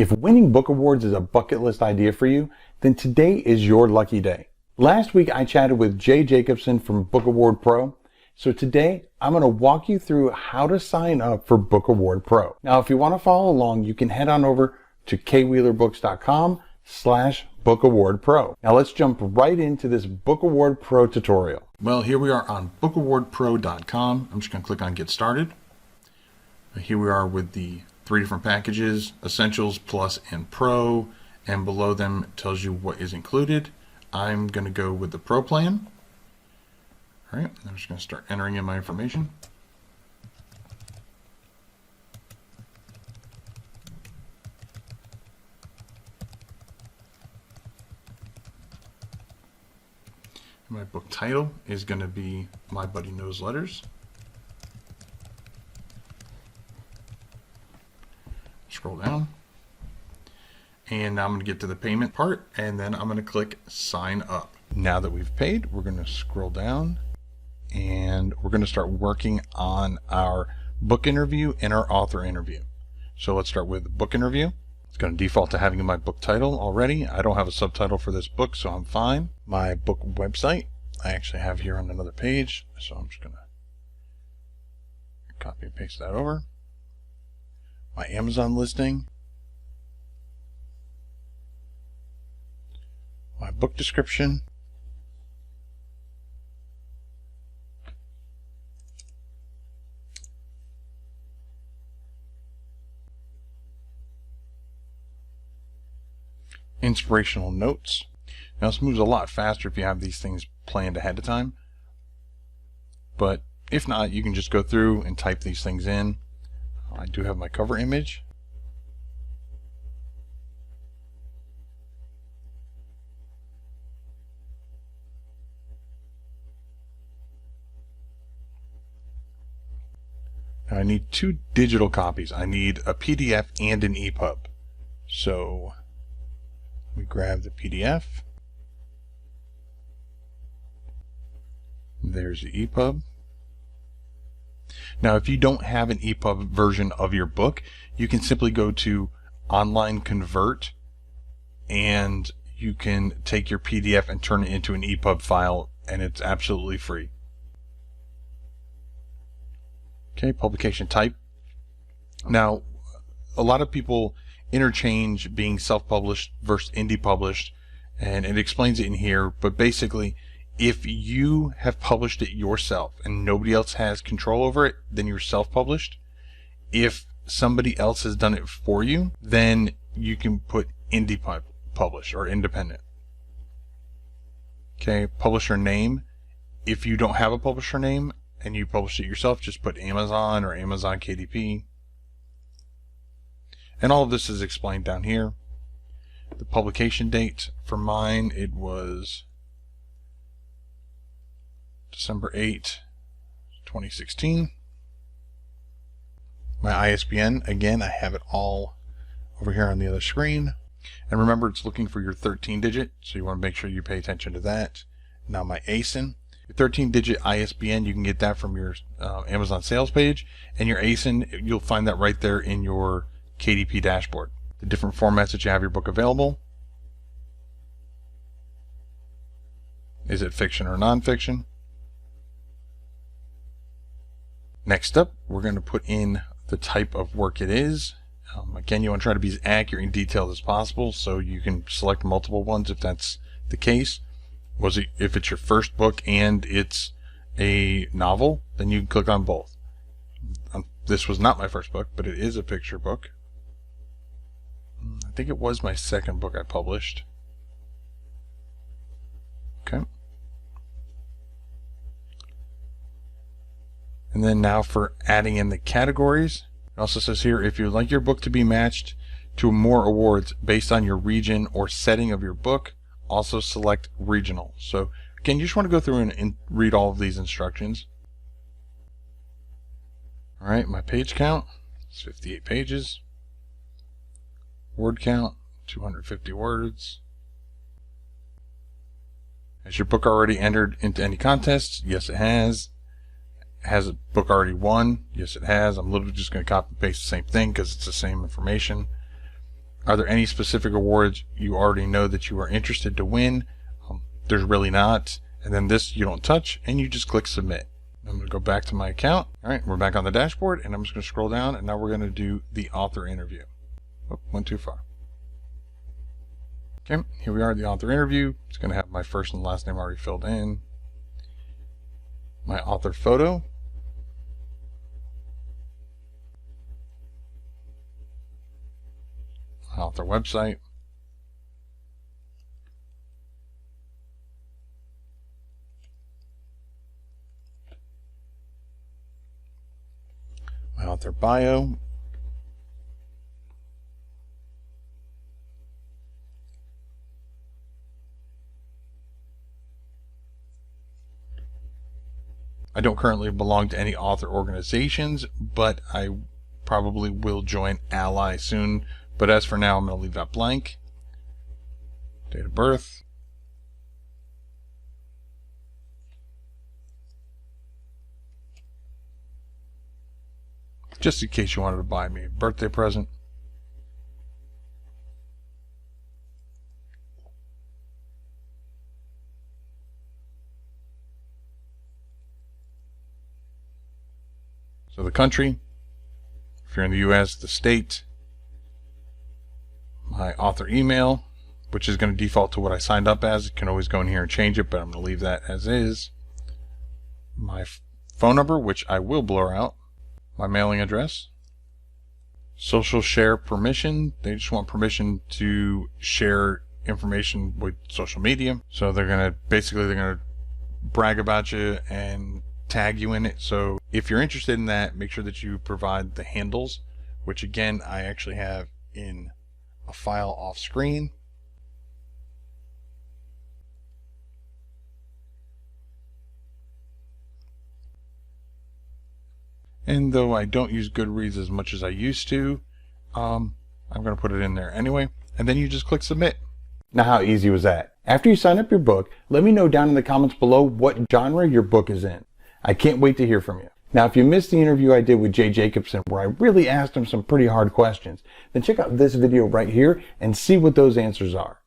If winning book awards is a bucket list idea for you, then today is your lucky day. Last week I chatted with Jay Jacobson from Book Award Pro. So today I'm going to walk you through how to sign up for Book Award Pro. Now if you want to follow along, you can head on over to kwheelerbooks.com/Book Award Pro. Now let's jump right into this Book Award Pro tutorial. Well, here we are on bookawardpro.com. I'm just going to click on Get Started. Here we are with the 3 different packages, Essentials, Plus, and Pro, and below them it tells you what is included. I'm going to go with the Pro plan. All right, I'm just going to start entering in my information. My book title is going to be My Buddy Knows Letters. Scroll down. And now I'm going to get to the payment part, and then I'm going to click Sign Up. Now that we've paid, we're going to scroll down, and we're going to start working on our book interview and our author interview. So let's start with the book interview. It's going to default to having my book title already. I don't have a subtitle for this book, so I'm fine. My book website, I actually have here on another page, so I'm just going to copy and paste that over. My Amazon listing. My book description. Inspirational notes. Now this moves a lot faster if you have these things planned ahead of time, but if not, you can just go through and type these things in. I do have my cover image. Now I need 2 digital copies. I need a PDF and an EPUB. So we grab the PDF. There's the EPUB. Now if you don't have an EPUB version of your book, you can simply go to Online Convert and you can take your PDF and turn it into an EPUB file, and it's absolutely free. Okay, publication type. Now a lot of people interchange being self-published versus indie published, and it explains it in here, but basically if you have published it yourself and nobody else has control over it, then you're self-published. If somebody else has done it for you, then you can put indie published or independent. Okay, publisher name. If you don't have a publisher name and you publish it yourself, just put Amazon or Amazon KDP. And all of this is explained down here. The publication date for mine, it was December 8, 2016. My ISBN, again, I have it all over here on the other screen. And remember, it's looking for your 13-digit, so you want to make sure you pay attention to that. Now my ASIN, your 13-digit ISBN, you can get that from your Amazon sales page. And your ASIN, you'll find that right there in your KDP dashboard. The different formats that you have your book available. Is it fiction or nonfiction? Next up, we're going to put in the type of work it is. Again, you want to try to be as accurate and detailed as possible, so you can select multiple ones if that's the case. If it's your first book and it's a novel, then you can click on both. This was not my first book, but it is a picture book. I think it was my second book I published. Okay. And then now for adding in the categories. It also says here, if you'd like your book to be matched to more awards based on your region or setting of your book, also select regional. So again, you just want to go through and read all of these instructions. All right, my page count is 58 pages. Word count, 250 words. Has your book already entered into any contests? Yes, it has. Has a book already won? Yes, it has. I'm literally just going to copy and paste the same thing because it's the same information. Are there any specific awards you already know that you are interested to win? There's really not. And then this you don't touch, and you just click submit. I'm going to go back to my account. All right, we're back on the dashboard, and I'm just going to scroll down, and now we're going to do the author interview. Oh, went too far. Okay, here we are, the author interview. It's going to have my first and last name already filled in. My author photo. My author website. My author bio. I don't currently belong to any author organizations, but I probably will join Ally soon. But as for now, I'm going to leave that blank. Date of birth. Just in case you wanted to buy me a birthday present. So the country, if you're in the US, the state, my author email, which is going to default to what I signed up as. You can always go in here and change it, but I'm going to leave that as is. My phone number, which I will blur out. My mailing address. Social share permission. They just want permission to share information with social media. So they're going to brag about you and tag you in it. So if you're interested in that, make sure that you provide the handles, which again I actually have in a file off screen. And though I don't use Goodreads as much as I used to, I'm going to put it in there anyway. And then you just click submit. Now, how easy was that? After you sign up your book, let me know down in the comments below what genre your book is in. I can't wait to hear from you. Now, if you missed the interview I did with Jay Jacobson, where I really asked him some pretty hard questions, then check out this video right here and see what those answers are.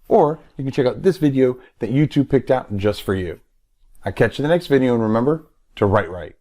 Or you can check out this video that YouTube picked out just for you. I'll catch you in the next video, and remember to write right.